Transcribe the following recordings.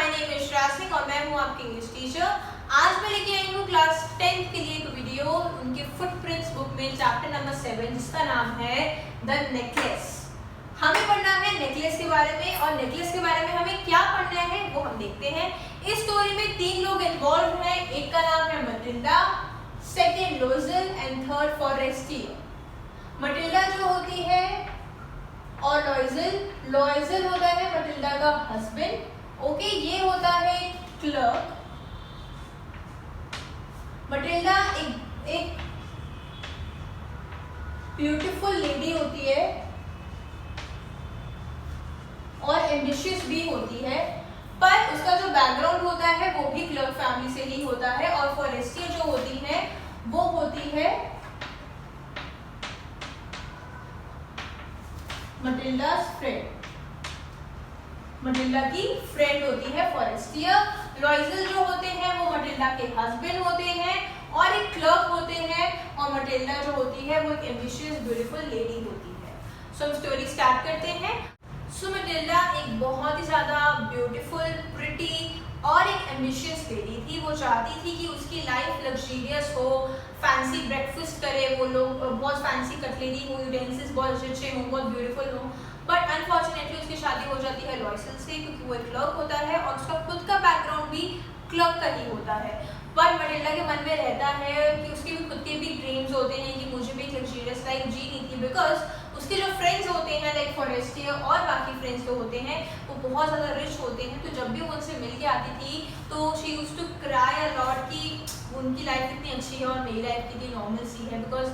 My name is Shreya Singh और मैं हूँ आपकी इंग्लिश टीचर। आज मैं लेके आई हूँ क्लास 10th के लिए एक वीडियो उनके फुटप्रिंट्स बुक में चैप्टर नंबर 7 जिसका नाम है द नेकलेस। हमें पढ़ना है नेकलेस के बारे में और नेकलेस के बारे में हमें क्या पढ़ना है वो हम देखते हैं। इस स्टोरी में 3 लोग इन्वॉल्व हैं। एक का नाम है Matilda, second लोजेल and third Forestier. Matilda जो होती है और लॉयजल होता है मटिल्डा का हस्बैंड। ओके, ये होता है क्लर्क। मटिल्डा एक ब्यूटीफुल लेडी होती है और एम्बिशियस भी होती है, पर उसका जो बैकग्राउंड होता है वो भी क्लर्क फैमिली से ही होता है। और फॉरेस्टियर जो होती है वो होती है मटिल्डा's फ्रेंड। मटिल्डा की फ्रेंड होती है फॉरेस्टियर। लॉयजल जो होते हैं वो मटिल्डा के हस्बैंड होते हैं और एक क्लर्क होते हैं। और मटिल्डा जो होती है वो एक एम्बिशियस ब्यूटीफुल लेडी होती है। सो हम स्टोरी स्टार्ट करते हैं। सो मटिल्डा एक बहुत ही ज्यादा ब्यूटीफुल, प्रिटी और एक एम्बिशियस लेडी थी। वो चाहती थी कि उसकी लाइफ लग्जरियस हो, फैंसी ब्रेकफास्ट करे, वो लोग बहुत फैंसी कटलेरी हो, यूटेंसिल्स बहुत अच्छे हो, बहुत ब्यूटीफुल हो। बट अनफॉर्चुनेटली उसकी शादी हो जाती है लॉयजल से, क्योंकि वो एक क्लर्क होता है और उसका खुद का बैकग्राउंड भी क्लर्क का ही होता है। पर मटिल्डा के मन में रहता है कि उसके भी खुद के भी ड्रीम्स होते हैं कि मुझे भी एक लग्जरियस लाइफ जीनी थी, बिकॉज उसके जो फ्रेंड्स होते हैं लाइक फॉरेस्टियर और बाकी फ्रेंड्स जो होते हैं वो बहुत ज़्यादा रिच होते हैं। तो जब भी वो उनसे मिल के आती थी तो she used to cry a lot कि उनकी लाइफ इतनी अच्छी है और मेरी लाइफ कितनी नॉर्मल सी है, बिकॉज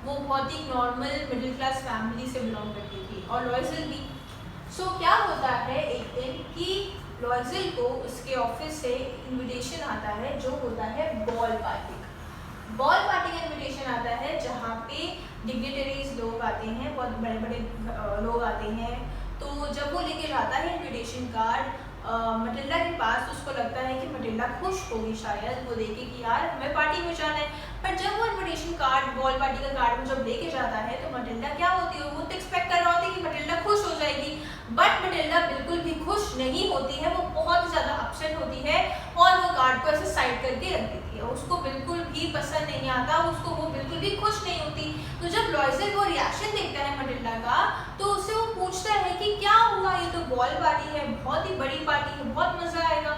वो बहुत ही नॉर्मल मिडिल क्लास फैमिली से बिलोंग करती थी और लॉयजल भी। सो क्या होता है एक दिन कि लॉयजल को उसके ऑफिस से इनविटेशन आता है जो होता है बॉल पार्टी का इनविटेशन आता है, जहाँ पे डिग्निटरीज लोग आते हैं, बहुत बड़े बड़े लोग आते हैं। तो जब वो लेके जाता है इनविटेशन कार्ड मटिल्डा के पास, तो उसको लगता है कि मटिल्डा खुश होगी शायद वो देखे कि यार हमें पार्टी में जाना है। पर जब वो इनविटेशन कार्ड बॉल पार्टी का कार्ड जब लेके जाता है तो मटिल्डा क्या होती है, वो तो एक्सपेक्ट कर रहा होती है कि मटिल्डा खुश हो जाएगी, बट मटिल्डा बिल्कुल भी खुश नहीं होती है। वो बहुत ज़्यादा अपसेट होती है और वो कार्ड को ऐसे साइड करके रख देती है। उसको बिल्कुल भी पसंद नहीं आता, उसको वो बिल्कुल भी खुश नहीं होती। तो जब लॉयजल वो रिएक्शन देखता है मटिल्डा का तो उससे वो पूछता है कि क्या हुआ, ये तो बॉल पार्टी है, बहुत ही बड़ी पार्टी है, बहुत मजा आएगा।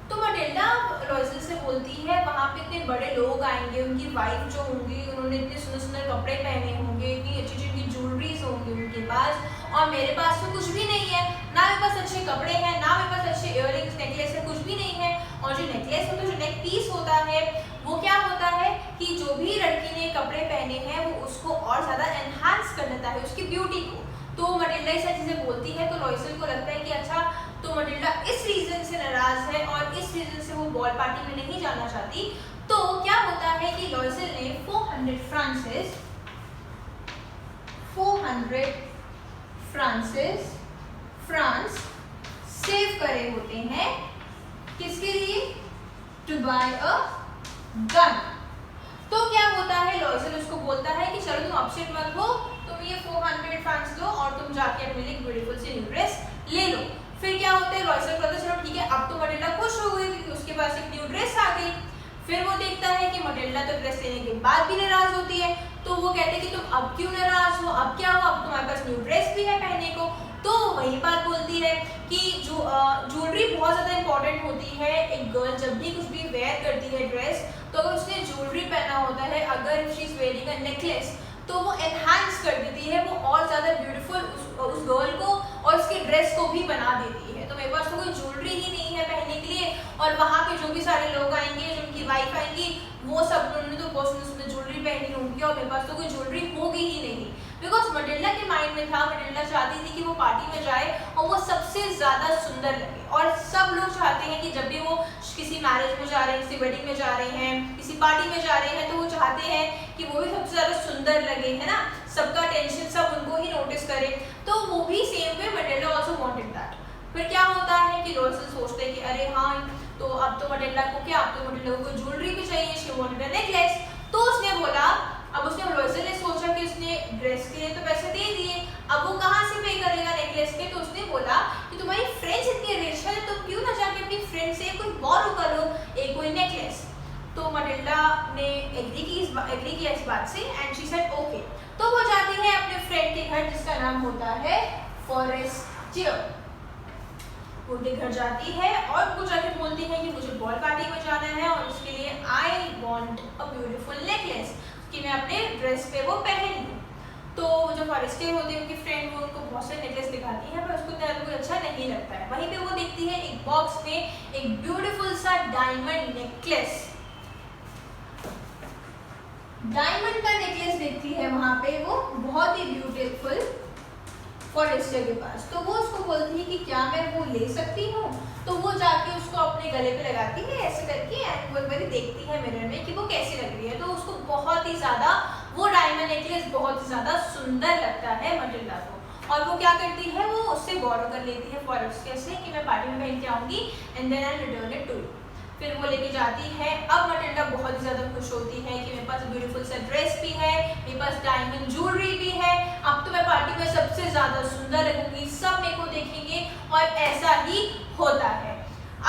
तो मटिल्डा लॉयजल से बोलती है वहाँ पे इतने बड़े लोग आएंगे, उनकी वाइफ जो होंगी उन्होंने इतने सुंदर सुंदर कपड़े पहने होंगे, इतनी अच्छी अच्छी ज्वेलरीज होंगी उनके पास, और मेरे पास तो कुछ भी नहीं है, ना मेरे पास अच्छे कपड़े हैं, ना मेरे पास अच्छे इयररिंग्स नेकलेस है, कुछ भी नहीं है। और जो नेकलेस होता है, जो नेक पीस होता है, वो क्या होता है कि जो भी लड़की ने कपड़े पहने हैं वो उसको और ज्यादा एनहांस कर देता है उसकी ब्यूटी को। तो मटिल्डा ये सारी चीजें बोलती है तो लॉयजल को लगता है कि अच्छा, तो मटिल्डा इस रीजन से नाराज है और इस रीजन से वो बॉल पार्टी में नहीं जाना चाहती। तो क्या होता है कि लॉयजल ने 400 फ्रांस सेव करे होते हैं। किसके लिए? To buy a gun. तो क्या होता है, लॉयजल उसको बोलता है कि चलो तुम अपसेट मत हो, तुम ये 400 फ्रांस लो और तुम जाके अपने लिए ब्यूटीफुल सी न्यू ड्रेस ले लो। फिर क्या होता है, लॉयजल कहता है चलो ठीक है, अब तो मटिल्डा खुश हो गई क्योंकि उसके पास एक न्यू ड्रेस आ गई। फिर वो देखता है कि मटिल्डा तो ड्रेस लेने के बाद भी नाराज होती है, तो वो कहते हैं कि तुम अब क्यों नाराज हो, अब क्या हुआ, अब तुम्हारे पास न्यू ड्रेस भी है पहनने को। तो वही बात बोलती है कि जो ज्वेलरी बहुत ज़्यादा इंपॉर्टेंट होती है। एक गर्ल जब भी कुछ भी वेयर करती है ड्रेस, तो अगर उसने ज्वेलरी पहना होता है, अगर she is wearing a necklace, तो वो एनहांस कर देती है, वो और ज़्यादा ब्यूटीफुल उस गर्ल को और उसके ड्रेस को भी बना देती है। तो मेरे पास तो कोई ज्वेलरी ही नहीं है पहनने के लिए, और वहाँ पे जो भी सारे लोग आएंगे, जो उनकी वाइफ आएंगी, वो सब उन्होंने तो उसमें ज्वेलरी पहनी होगी और मेरे पास तो कोई ज्वेलरी होगी ही नहीं। बिकॉज मटिल्डा के माइंड में था, मटिल्डा चाहती थी कि वो पार्टी में जाए और वो सबसे ज़्यादा सुंदर लगे। और सब लोग चाहते हैं कि जब भी वो किसी मैरिज में जा रहे हैं, किसी वेडिंग में जा रहे हैं, किसी पार्टी में जा रहे हैं, तो वो चाहते हैं कि वो भी सबसे ज़्यादा सुंदर लगे, है ना, सबका टेंशन सब उनको ही नोटिस करे। तो वो भी same way Matilda also wanted that. फिर क्या होता है कि लॉयजल सोचते हैं कि अरे हाँ, तो अब तो मटिल्डा को क्या, अब तो मटिल्डा को ज्वेलरी भी चाहिए, शी वांटेड अ नेकलेस। तो उसने बोला, अब उसने लॉयजल ने सोचा कि उसने ड्रेस के लिए तो पैसे दे दिए, अब वो कहाँ से पे करेगा नेकलेस के। तो उसने बोला कि तुम्हारी फ्रेंड्स इतनी रिच है, तुम क्यों ना जाके अपनी फ्रेंड से कोई बोरो कर लो एक कोई नेकलेस। तो मटिल्डा ने एग्री किया इस बात से एंड शी सेड ओके। तो वो जाती है अपने फ्रेंड के घर जिसका नाम होता है फॉरेस्टियर। उनके घर जाती है और वो जाके बोलती है कि मुझे बॉल पार्टी में जाना है और उसके लिए I want a beautiful necklace कि मैं अपने ड्रेस पे वो पहन लूं। तो जो फॉरेस्टियर होती है उनकी फ्रेंड वो उनको बहुत सारे नेकलेस दिखाती है पर उसको ज्यादा कोई अच्छा नहीं लगता है। वहीं पे वो देखती है एक बॉक्स में एक ब्यूटीफुल सा डायमंड नेकलेस, डायमंड का नेकलेस देखती है वहां पे वो बहुत ही ब्यूटीफुल फॉरेस्टियर के पास। तो वो उसको बोलती है कि क्या मैं वो ले सकती हूँ। तो वो जाके उसको अपने गले पे लगाती है ऐसे करके एंड वो एक बार देखती है मिरर में कि वो कैसी लग रही है। तो उसको बहुत ही ज्यादा वो डायमंड नेकलेस बहुत ही ज्यादा सुंदर लगता है मटिल्डा को और वो क्या करती है वो उससे बोरो कर लेती है फॉरेस्टियर से कि मैं पार्टी में पहन के आऊंगी and then I return it to you. फिर वो लेके जाती है। अब मटिल्डा बहुत ही ज्यादा खुश होती है कि मेरे पास ब्यूटीफुल सा ड्रेस भी है, मेरे पास डायमंड ज्वेलरी भी है, अब तो मैं पार्टी में सबसे ज्यादा सुंदर लगूंगी, सब मेरे को देखेंगे और ऐसा ही होता है।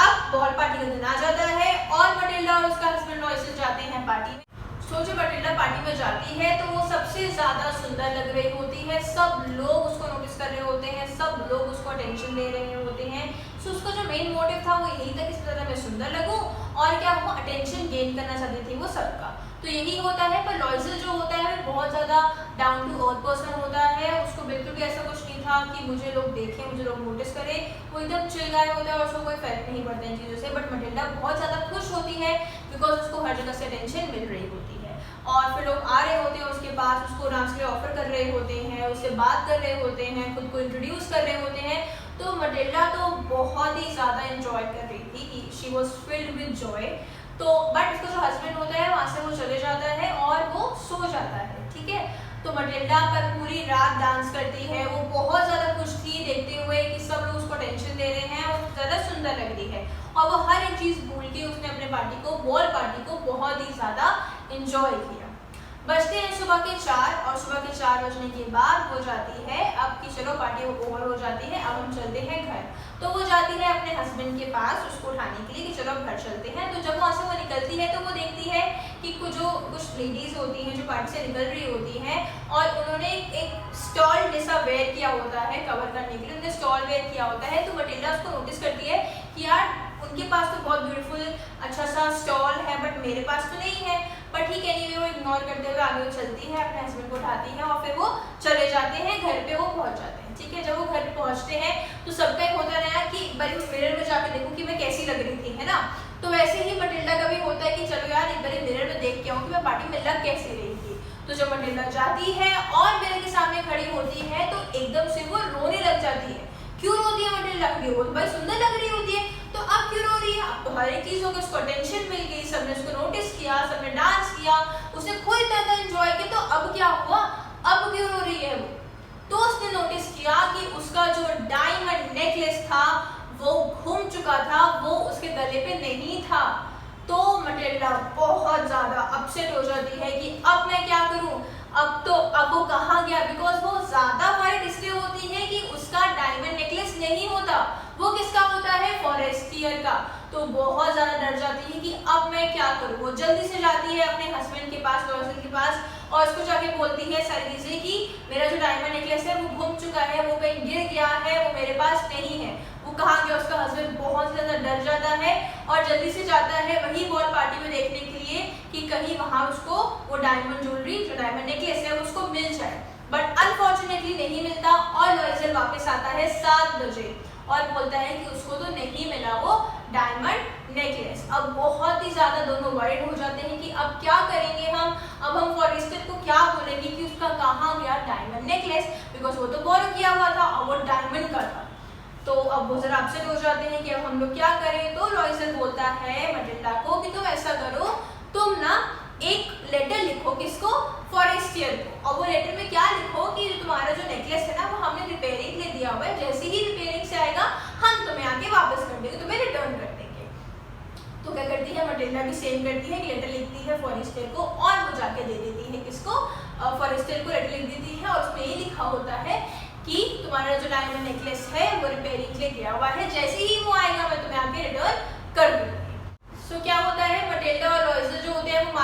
अब बॉल पार्टी का दिन आ जाता है और मटिल्डा और उसका हस्बैंड लॉयसल जाते हैं पार्टी में। तो जब मटिल्डा पार्टी में जाती है तो वो सबसे ज्यादा सुंदर लग रही होती है, सब लोग उसको नोटिस कर रहे होते हैं, सब लोग उसको अटेंशन दे रहे होते हैं। सो उसका जो मेन मोटिव था वो यही था कि इस तरह मैं सुंदर लगूं और क्या वो अटेंशन गेन करना चाहती थी वो सबका। तो यही होता है। पर लॉयसल जो होता है बहुत ज्यादा डाउन टू अर्थ पर्सन होता है, उसको बिल्कुल भी ऐसा कुछ नहीं था कि मुझे लोग देखें, मुझे लोग नोटिस करें, वो एकदम चिल गाय होता है और उसको कोई फर्क नहीं पड़ता इन चीज़ों से। बट मटिल्डा बहुत ज़्यादा खुश होती है बिकॉज उसको हर जगह से अटेंशन मिल रही होती है और फिर लोग आ रहे होते हैं उसके पास, उसको डांस के लिए ऑफर कर रहे होते हैं, उससे बात कर रहे होते हैं, खुद को इंट्रोड्यूस कर रहे होते हैं। तो मटिल्डा तो बहुत ही ज़्यादा इंजॉय कर रही थी, she was filled with Joy. तो बट उसका जो हस्बैंड होता है वहाँ से वो चले जाता है और वो सो जाता है, ठीक है। तो मटिल्डा पर पूरी रात डांस करती है, वो बहुत ज़्यादा खुश थी देखते हुए कि सब लोग उसको टेंशन दे रहे हैं और ज़्यादा सुंदर लग रही है और वो हर एक चीज़ भूल के उसने अपने पार्टी को, बॉल पार्टी को बहुत ही ज़्यादा इंजॉय किया। बजते हैं सुबह के 4 और सुबह के 4 बजने के बाद हो जाती है अब कि चलो पार्टी ओवर हो जाती है, अब हम चलते हैं घर। तो वो जाती है अपने हस्बैंड के पास उसको उठाने के लिए कि चलो अब घर चलते हैं। तो जब वहाँ से वो निकलती है तो वो देखती है कि कुछ लेडीज होती हैं जो पार्टी से निकल रही होती हैं और उन्होंने एक स्टॉल जैसा वेयर किया होता है कवर करने के लिए, उन्होंने स्टॉल वेयर किया होता है। तो मटिल्डा उसको नोटिस करती है कि यार उनके पास तो बहुत ब्यूटीफुल अच्छा सा स्टॉल है बट मेरे पास तो नहीं है। पर ठीक है, नहीं वो इग्नोर करते हुए आगे चलती है, अपने हस्बैंड को उठाती है और फिर वो चले जाते हैं घर पे, वो पहुंच जाते हैं, ठीक है। जब वो घर पे पहुंचते हैं तो सबका एक होता रहा कि बड़ी मिरर में जाके देखूं कि मैं कैसी लग रही थी, है ना। तो वैसे ही मटिल्डा का भी होता है कि चलो यार एक बार मिरर में देख के आऊं कि मैं पार्टी में लग कैसी रही थी। तो जब मटिल्डा जाती है और मिरर के सामने खड़ी होती है तो एकदम से वो रोने लग जाती है। क्यों रोती है मटिल्डा? वो तो भाई सुंदर लग रही होती है, तो अब क्यों रो रही है? अब तो हर एक चीज हो गई, उसको अटेंशन मिल गई, सबने उसको नोटिस किया, सबने डांस किया, उसने खुद इतना एंजॉय किया, तो अब क्या हुआ? अब क्यों रो रही है वो? तो उसने नोटिस किया कि उसका जो डायमंड नेकलेस था वो घूम चुका था, वो उसके गले पे नहीं था। तो मटिल्डा बहुत ज्यादा अपसेट हो जाती है कि अब मैं क्या करूं, अब वो कहाँ गया। बिकॉज वो ज्यादा वर्ried इसलिए होती है कि उसका डायमंड नेकलेस नहीं होता, वो किसका होता है? फॉरेस्टियर का। तो बहुत ज्यादा डर जाती है कि अब मैं क्या करूं। वो जल्दी से जाती है अपने हस्बैंड के पास, लॉयसल के पास, और उसको जाके बोलती है सारी चीजें कि मेरा जो डायमंड नेकलेस है वो घूम चुका है, वो कहीं गिर गया है, वो मेरे पास नहीं है, वो कहाँ गया। उसका हस्बैंड बहुत ज्यादा डर जाता है और जल्दी से जाता है वही बॉल पार्टी में देखने के लिए कि कहीं वहां उसको वो डायमंड ज्वेलरी, जो डायमंड नेकलेस है उसको मिल जाए। बट अनफॉर्चुनेटली नहीं मिलता और लॉयसल वापस आता है 7 बजे और बोलता है कि उसको तो नहीं मिला वो डायमंड नेकलेस। अब बहुत ही ज्यादा दोनों वर्ried हो जाते हैं कि अब क्या करेंगे हम, अब हम फॉरेस्टियर को क्या बोलेंगे कि उसका कहाँ गया डायमंड नेकलेस, बिकॉज वो तो बोरो किया हुआ था और वो डायमंड का था। तो अब वो जरा अपसेट हो जाते हैं कि अब हम लोग क्या करें। तो लॉयसल बोलता है मटिल्डा को कि तुम ऐसा करो, तुम ना एक लेटर लिखो, किसको? फॉरेस्टियर को। और वो लेटर में क्या लिखो कि तुम्हारा जो नेकलेस है ना वो हमने रिपेयरिंग के लिए दिया हुआ है, जैसे ही रिपेयरिंग से आएगा हम तुम्हें आके वापस कर देंगे, तुम्हें रिटर्न कर देंगे। तो क्या करती है मटिल्डा भी सेम करती है, लेटर लिखती है फॉरेस्टियर को और वो जाके दे देती है किसको? फॉरेस्टियर को लेटर लिख देती है और उसमें ये लिखा होता है कि तुम्हारा जो डायमंड नेकलेस है वो रिपेयरिंग के लिए गया हुआ है, जैसे ही वो आएगा मैं तुम्हें आके रिटर्न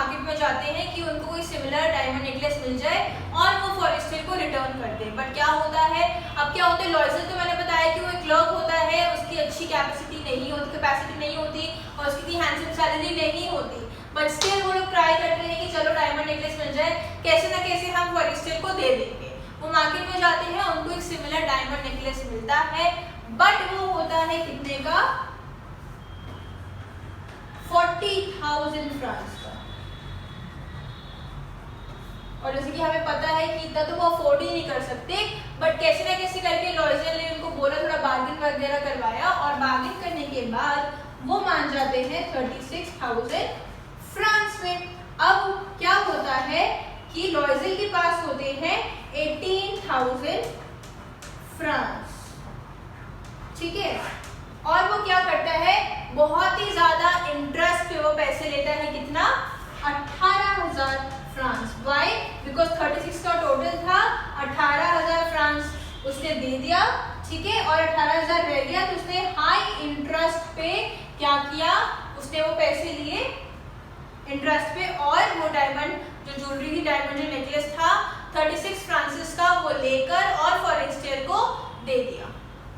मार्केट में जाते हैं कि उनको कोई सिमिलर डायमंड नेकलेस मिल जाए और वो फॉरेस्टियर को रिटर्न कर दे। बट क्या होता है, अब क्या होता है, लॉयजल तो मैंने बताया कि वो एक क्लर्क होता है, उसकी अच्छी कैपेसिटी नहीं होती और उसकी इतनी हैंडसम सैलरी नहीं होती, बट स्टिल वो लोग ट्राई करते हैं कि चलो डायमंड नेकलेस मिल जाए, कैसे ना कैसे हम फॉरेस्टियर को दे देंगे। वो मार्केट में जाते हैं, उनको एक सिमिलर डायमंड नेकलेस मिलता है, बट वो होता है कितने का, 40,000 फ्रांस का। और जैसे कि हमें पता है कि इतना तो वो अफोर्ड ही नहीं कर सकते, बट कैसे ना कैसे करके लॉयजल ने उनको बोला, थोड़ा बार्गेन वगैरह करवाया और बार्गेन करने के बाद वो मान जाते हैं 36,000 फ्रांस में। अब क्या होता है कि लॉयजल के पास होते हैं 18,000 फ्रांस, ठीक है। और वो क्या करता है, बहुत ही ज्यादा इंटरेस्ट पे वो पैसे लेता है, कितना, 18,000 फ्रांस। वाई? बिकॉज 36 का टोटल था, 18,000 फ्रांस उसने दे दिया, ठीक है, और 18,000 रह गया, तो उसने हाई इंटरेस्ट पे क्या किया, उसने वो पैसे लिए इंटरेस्ट पे, और वो डायमंड जो ज्वेलरी थी, डायमंड जो नेकलेस था 36 फ्रांसिस का, वो लेकर और फॉरेस्टियर को दे दिया।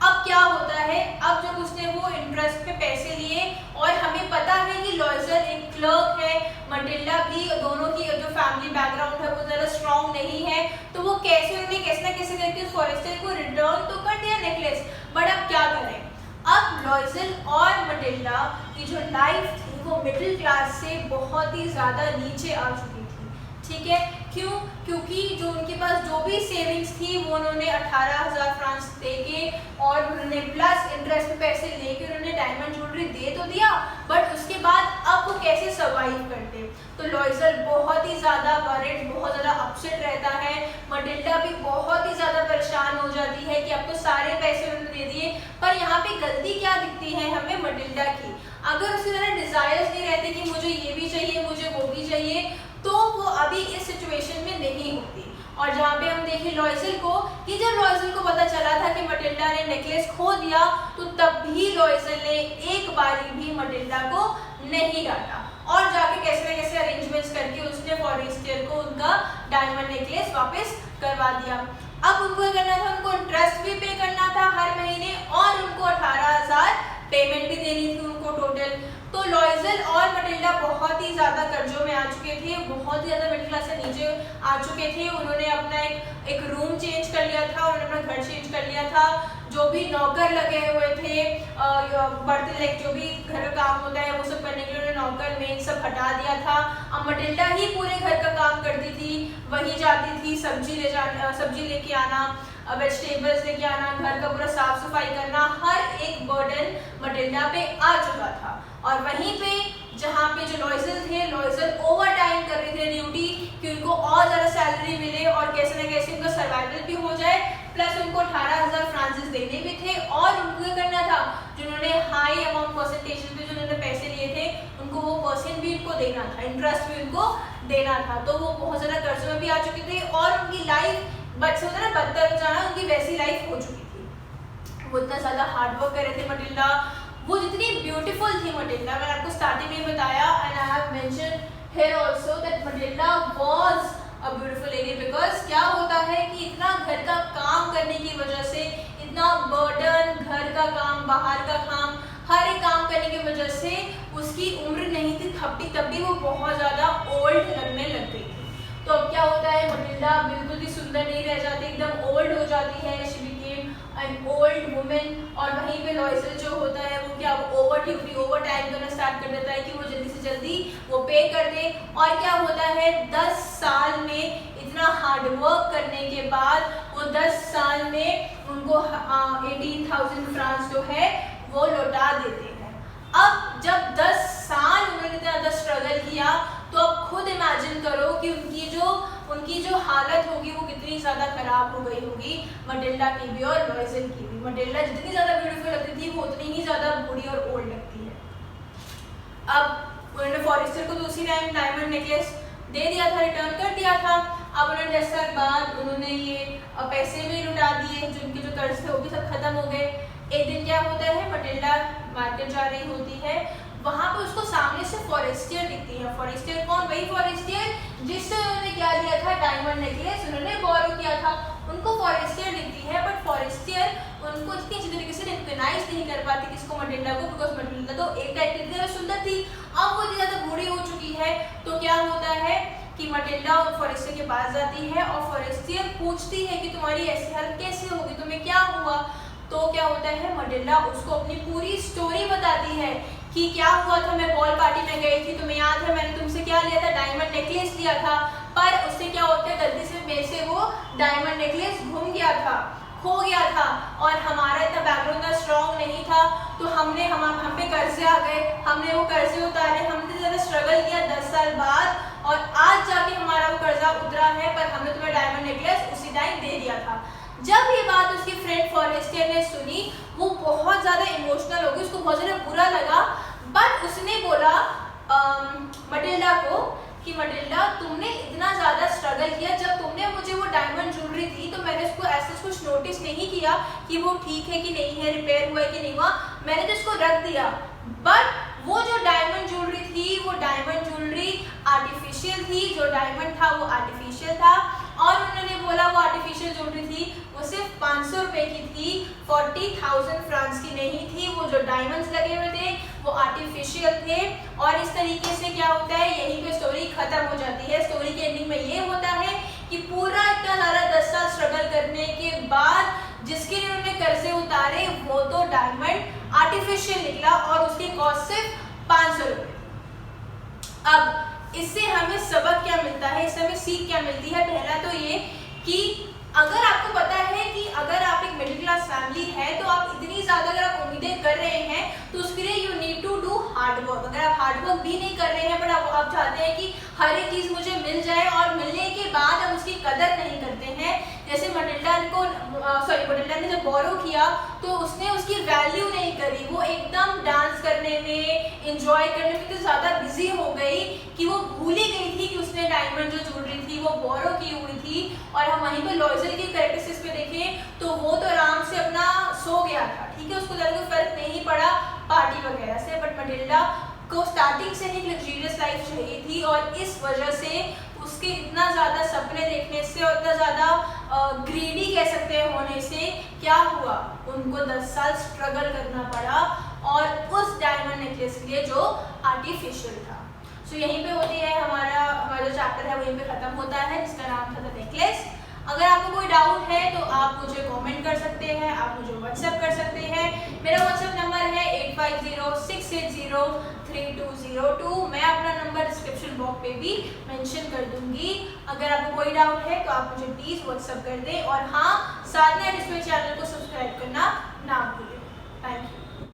अब क्या होता है, अब जब उसने वो इंटरेस्ट पे पैसे लिए, और हमें पता है कि लॉयजल एक क्लर्क है, मटिल्डा भी, दोनों की जो फैमिली बैकग्राउंड है वो ज़रा स्ट्रॉन्ग नहीं है, तो वो कैसे ना कैसे करके उस फॉरेस्टियर को रिटर्न तो कर दिया नेकलेस, बट अब क्या करें। अब लॉयजल और मटिल्डा की जो लाइफ थी वो मिडिल क्लास से बहुत ही ज़्यादा नीचे आ चुकी थी, ठीक है। क्यों? क्योंकि जो उनके पास जो भी सेविंग्स थी वो उन्होंने 18,000 फ्रांस देके और उन्होंने प्लस इंटरेस्ट पे पैसे लेके उन्होंने डायमंड ज्वेलरी दे तो दिया, बट उसके बाद अब वो कैसे सर्वाइव करते। तो लॉयजल बहुत ही ज़्यादा वरिड, बहुत ज़्यादा अपसेट रहता है, मटिल्डा भी बहुत ही ज़्यादा परेशान हो जाती है कि अब तो सारे पैसे उन्होंने दे दिए, पर यहाँ पे गलती क्या दिखती है हमें मटिल्डा की। अगर उसके ज़्यादा डिज़ायर्स नहीं रहते कि मुझे ये भी चाहिए, मुझे वो भी चाहिए, तो वो अभी इस सिचुएशन में नहीं होती। और जहाँ पे हम देखें लॉयजल को, कि जब लॉयजल को पता चला था कि मटिल्डा ने नेकलेस खो दिया, तो तब भी लॉयजल ने एक बारी भी मटिल्डा को नहीं डांटा, और जाके कैसे न कैसे अरेंजमेंट्स करके उसने फॉरेस्टियर को उनका डायमंड नेकलेस वापस करवा दिया। अब उनको करना था, उनको इंटरेस्ट भी पे करना था हर महीने, और उनको 18,000 पेमेंट भी देनी थी उनको टोटल। तो लॉयजल और मटिल्डा बहुत ही ज़्यादा कर्जों में आ चुके थे, बहुत ही ज़्यादा मिडिल क्लास से नीचे आ चुके थे। उन्होंने अपना एक रूम चेंज कर लिया था, उन्होंने अपना घर चेंज कर लिया था, जो भी नौकर लगे हुए थे, बर्तन लाइक जो भी घर का काम होता है वो सब करने के लिए उन्होंने नौकर मेड सब हटा दिया था। अब मटिल्डा ही पूरे घर का काम करती थी, वहीं जाती थी, सब्जी लेके आना, वेजिटेबल्स लेके आना, घर का पूरा साफ सफाई करना, हर एक बर्डन मटिल्डा पे आ चुका था। और वहीं पे जहाँ पे जो लॉयजल थे, लॉयजल ओवर टाइम कर रहे थे ड्यूटी कि उनको और ज़्यादा सैलरी मिले और कैसे ना कैसे उनका सर्वाइवल भी हो जाए, प्लस उनको 18,000 फ्रांसिस देने भी थे, और उनको क्या करना था, जिन्होंने हाई अमाउंट परसेंटेज पे जो उन्होंने पैसे लिए थे उनको वो परसेंट भी उनको देना था, इंटरेस्ट भी उनको देना था। तो वो बहुत ज़्यादा कर्जों में भी आ चुके थे, और उनकी लाइफ बदतर हो जाना, उनकी वैसी लाइफ हो चुकी थी। वो इतना ज़्यादा हार्डवर्क कर रहे थे मटिल्डा, वो जितनी ब्यूटीफुल थी मटिल्डा, मैंने आपको स्टार्टिंग में बताया, and I have mention here also that Matilda was a beautiful lady, because क्या होता है कि इतना घर का काम करने की वजह से, इतना बर्डन, घर का काम, बाहर का काम, हर एक काम करने की वजह से उसकी उम्र नहीं थी, तब भी वो बहुत ज़्यादा ओल्ड लगने लग गई थी। तो अब क्या होता है, मटिल्डा बिल्कुल भी सुंदर नहीं रह जाती, एकदम ओल्ड हो जाती है, she became an old women. और वहीं पे लॉयजल जो होता है वो क्या, ओवर टाइम करना स्टार्ट कर देता है कि वो जल्दी से जल्दी वो पे कर दे। और क्या होता है, 10 साल में इतना हार्डवर्क करने के बाद वो 10 साल में उनको 18,000 फ्रांस जो है वो लौटा देते हैं। अब जब 10 साल उन्होंने इतना ज़्यादा स्ट्रगल किया, तो अब खुद इमेजिन करो कि उनकी जो हालत होगी वो कितनी ज़्यादा खराब हो गई होगी, मटिल्डा की भी और लॉयजल की भी। मटिल्डा जितनी ज़्यादा ब्यूटीफुल लगती थी वो उतनी ही ज़्यादा बूढ़ी और ओल्ड लगती है। अब उन्होंने फॉरेस्टियर को तो उसी टाइम डायमंड नेकलेस दे दिया था, रिटर्न कर दिया था। अब उन्होंने 10 साल बाद उन्होंने ये पैसे भी लुटा दिए, जो उनके जो कर्ज थे वो भी सब खत्म हो गए। एक दिन क्या होता है, मटिल्डा मार्केट जा रही होती है, वहां पे उसको सामने से फॉरेस्टियर दिखती है। फॉरेस्टियर कौन? वही फॉरेस्टियर जिससे उन्होंने क्या लिया था, डायमंड नेकलेस उन्होंने बोरो किया था, उनको फॉरेस्टियर दिखती है। बट फॉरेस्टियर उनको इतनी अच्छी तरीके से रिकॉग्नाइज नहीं कर पाती, किसको? मटिल्डा को, बिकॉज मटिल्डा तो एक टाइप की तरह सुंदर थी। अब वो ज्यादा बूढ़ी हो चुकी है, तो क्या होता है कि मटिल्डा फॉरेस्टियर के पास जाती है और फॉरेस्टियर पूछती है कि तुम्हारी ऐसी हालत कैसे होगी, तुम्हें क्या हुआ? तो क्या होता है, मटिल्डा उसको अपनी पूरी स्टोरी बताती है कि क्या हुआ था, मैं बॉल पार्टी में गई थी, तुम्हें याद है मैंने तुमसे क्या लिया था, डायमंड नेकलेस लिया था, पर उससे क्या होता है, गलती से मेरे से वो डायमंड नेकलेस घूम गया था, खो गया था, और हमारा इतना बैकग्राउंड इतना स्ट्रॉन्ग नहीं था, तो हम पे कर्जे आ गए, हमने वो कर्जे उतारे, हमने ज़्यादा स्ट्रगल किया 10 साल बाद, और आज जाके हमारा वो कर्जा उतरा है, पर हमने तुम्हें डायमंड नेकलेस उसी टाइम दे दिया था। जब ये बात उसकी फ्रेंड फॉरेस्टियर ने सुनी, वो बहुत ज़्यादा इमोशनल हो गई, उसको बहुत ज़्यादा बुरा लगा। बट उसने बोला मटिल्डा को कि मटिल्डा, तुमने इतना ज़्यादा स्ट्रगल किया, जब तुमने मुझे वो डायमंड ज्वेलरी दी तो मैंने उसको ऐसे कुछ नोटिस नहीं किया कि वो ठीक है कि नहीं है, रिपेयर हुआ है कि नहीं हुआ, मैंने तो इसको रख दिया। बट वो जो डायमंड ज्वेलरी थी, वो डायमंड ज्वेलरी आर्टिफिशियल थी, जो डायमंड था वो आर्टिफिशियल था, और उन्होंने बोला वो आर्टिफिशियल ज्वेलरी थी, वो सिर्फ 500 रुपए की थी, 40,000 फ्रांस की नहीं थी। वो जो डायमंड्स लगे हुए थे वो आर्टिफिशियल थे। और इस तरीके से क्या होता है, यहीं पे स्टोरी खत्म हो जाती है। स्टोरी के एंडिंग में ये होता है कि पूरा इतना सारा 10 साल स्ट्रगल करने के बाद जिसके लिए उन्होंने कर्जे उतारे, वो तो डायमंड आर्टिफिशियल निकला और उसकी कॉस्ट सिर्फ 500 रुपए। अब इससे हमें सबक क्या मिलता है, इससे हमें सीख क्या मिलती है? पहला तो ये कि अगर आपको पता है कि अगर आप एक मिडिल क्लास फैमिली है तो आप इतनी ज़्यादा अगर आप उम्मीदें कर रहे हैं तो उसके लिए you need to do hard work. अगर आप हार्ड वर्क भी नहीं कर रहे हैं, बट आप चाहते हैं कि हर एक चीज़ मुझे मिल जाए, और मिलने के बाद हम उसकी कदर नहीं करते हैं। जैसे मटिल्डा ने जब बोरो किया तो उसने उसकी वैल्यू नहीं करी, वो एकदम डांस करने में, एंजॉय करने में इतनी ज़्यादा बिजी हो गई कि वो भूल ही गई थी कि उसने डायमंड जो ज्वेलरी थी वो बोरो की हुई थी। और हम वहीं पर लॉइजल की कैरेक्टरिस्टिक्स पे देखें तो वो तो आराम से अपना सो गया था, ठीक है, उसको ज़्यादा कोई फर्क नहीं पड़ा पार्टी वगैरह से। बट मटिल्डा को स्टार्टिंग से ही लग्जरियस लाइफ चाहिए थी, और इस वजह से उसके इतना ज़्यादा सपने देखने से और इतना ज़्यादा ग्रीडी कह सकते हैं होने से क्या हुआ, उनको 10 साल स्ट्रगल करना पड़ा और उस डायमंड नेकलेस के लिए जो आर्टिफिशियल था। सो यहीं पे होती है हमारा जो चैप्टर है वो यहीं पे ख़त्म होता है, जिसका नाम था द नेकलेस। अगर आपको कोई डाउट है तो आप मुझे कमेंट कर सकते हैं, आप मुझे व्हाट्सएप कर सकते हैं। मेरा व्हाट्सएप नंबर है 8506803202। मैं अपना नंबर डिस्क्रिप्शन बॉक्स पे भी मेंशन कर दूंगी। अगर आपको कोई डाउट है तो आप मुझे प्लीज़ व्हाट्सएप कर दें। और हाँ, सारे